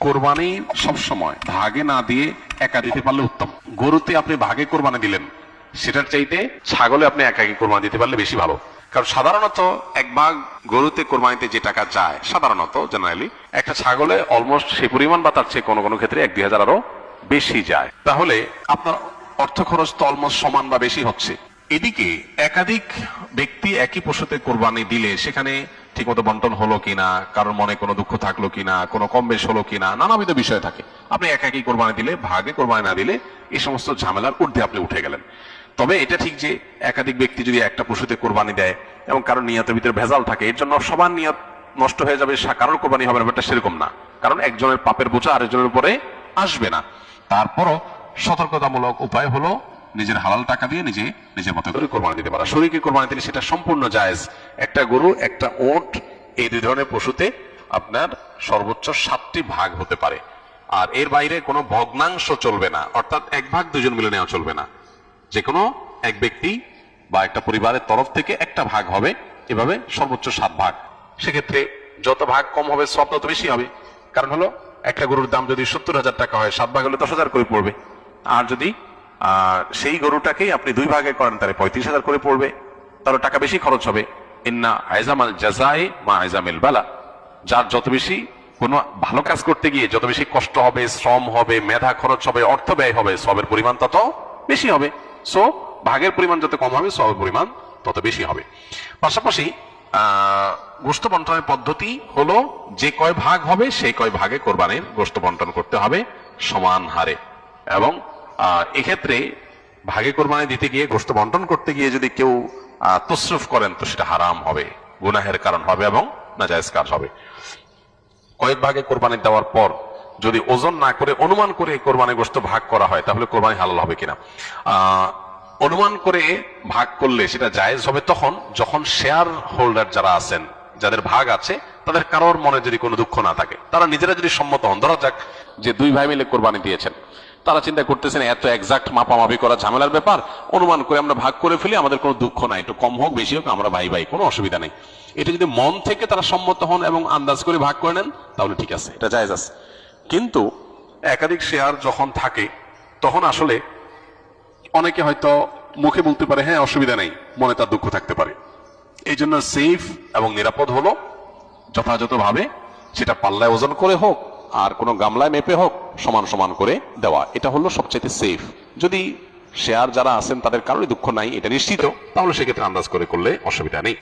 কোরবানি সবসময় ভাগে না দিয়ে একা দিতে পারলে উত্তম। গরুতে আপনি ভাগে কোরবানি দিলেন, সেটার চাইতে ছাগলে আপনি একাকি কোরবানি দিতে পারলে বেশি ভালো। কারণ সাধারণত এক ভাগ গরুতে কোরবানিতে যে টাকা যায়, সাধারণত জেনারেলি একটা ছাগলে অলমোস্ট সেই পরিমাণ বা তার চেয়ে কোনো কোনো ক্ষেত্রে 1-2 হাজার আরো বেশি যায়। তাহলে আপনার অর্থ খরচ তো অলমোস্ট সমান বা বেশি হচ্ছে। এদিকে একাধিক ব্যক্তি একই পশুতে কোরবানি দিলে সেখানে ঠিকমতো বন্টন হলো কিনা, কারোর মনে কোনো দুঃখ থাকলো কিনা, কোনো কম বেশ হলো কিনা, নানাবিধ বিষয় থাকে। আপনি একাকি কোরবানি দিলে, ভাগে কোরবানি না দিলে এই সমস্ত ঝামেলার ঊর্ধ্বে আপনি উঠে গেলেন। তবে এটা ঠিক যে একাধিক ব্যক্তি যদি একটা পশুতে কোরবানি দেয় এবং কারোর নিয়তের ভিতরে ভেজাল থাকে, এর জন্য সবার নিয়ত নষ্ট হয়ে যাবে, কারোর কোরবানি হবে না, ব্যাপারটা সেরকম না। কারণ একজনের পাপের বোঝা আরেকজনের উপরে আসবে না। তারপরও সতর্কতামূলক উপায় হলো নিজের হালাল টাকা দিয়ে নিজের মতো করে কোরবানি দিতে পারা। শরীকে কোরবানি দিলে সেটা সম্পূর্ণ জায়েজ। একটা গরু, একটা ওট, এই দুই ধরনের পশুতে আপনার সর্বোচ্চ 7টি ভাগ হতে পারে। আর এর বাইরে কোনো ভগ্নাংশ চলবে না, অর্থাৎ এক ভাগ দুজন মিলে নেওয়া চলবে না। যে কোনো এক ব্যক্তি বা একটা পরিবারের তরফ থেকে একটা ভাগ হবে, এভাবে সর্বোচ্চ 7 ভাগ। সেক্ষেত্রে যত ভাগ কম হবে সব তত বেশি হবে। কারণ হলো একটা গরুর দাম যদি 70,000 টাকা হয়, 7 ভাগ হলে 10,000 করে পড়বে। আর যদি সেই গরুটাকেই আপনি 2 ভাগে করেন তাহলে 35,000 করে পড়বে, তাহলে টাকা বেশি খরচ হবে। ইন্না আইজামাল জাযায়ে মা আইজামিল বালা। যার যত বেশি কোনো ভালো কাজ করতে গিয়ে যত বেশি কষ্ট হবে, শ্রম হবে, মেধা খরচ হবে, অর্থ ব্যয় হবে, সবের পরিমাণ তত বেশি হবে। সো ভাগের পরিমাণ যত কম হবে, সবের পরিমাণ তত বেশি হবে। পাশাপাশি গোশত বন্টনের পদ্ধতি হলো যে কয় ভাগ হবে সেই কয় ভাগে কোরবানির গোশত বন্টন করতে হবে সমান হারে। এবং এক্ষেত্রে ভাগে কোরবানি দিতে গিয়ে, গোশত বন্টন করতে গিয়ে যদি কেউ তসরুফ করেন তো সেটা হারাম হবে, গুনাহের কারণ হবে এবং নাজায়েজ কাজ হবে। কয়েক ভাগে কোরবানি দেওয়ার পর যদি ওজন না করে অনুমান করে কোরবানি গোশত ভাগ করা হয় তাহলে কোরবানি হালাল হবে কিনা। অনুমান করে ভাগ করলে সেটা জায়েজ হবে তখন যখন শেয়ার হোল্ডার যারা আছেন, যাদের ভাগ আছে, তাদের কারোর মনে যদি কোনো দুঃখ না থাকে, তারা নিজেরা যদি সম্মত হন। ধরা যাক যে 2 ভাই মিলে কোরবানি দিয়েছেন, তারা চিন্তা করতেছেন এত এক্সাক্ট মাপামাপি করা ঝামেলার ব্যাপার, অনুমান করে আমরা ভাগ করে ফেলি, আমাদের কোনো দুঃখ নাই, একটু কম হোক বেশি হোক আমরা ভাই ভাই, কোনো অসুবিধা নেই। এটা যদি মন থেকে তারা সম্মত হন এবং আন্দাজ করে ভাগ করে নেন তাহলে ঠিক আছে, এটা জায়েজ আছে। কিন্তু একাধিক শেয়ার যখন থাকে তখন আসলে অনেকে হয়তো মুখে বলতে পারে হ্যাঁ অসুবিধা নেই, মনে তার দুঃখ থাকতে পারে। এই জন্য সেফ এবং নিরাপদ হলো যথাযথভাবে সেটা পাল্লায় ওজন করে হোক আর কোনো গামলায় মেপে হোক সমান সমান করে দেওয়া, এটা হলো সবচেয়ে সেফ। যদি শেয়ার যারা আছেন তাদের কারোরই দুঃখ নাই এটা নিশ্চিত, তাহলে সেক্ষেত্রে আন্দাজ করে করলে অসুবিধা নেই।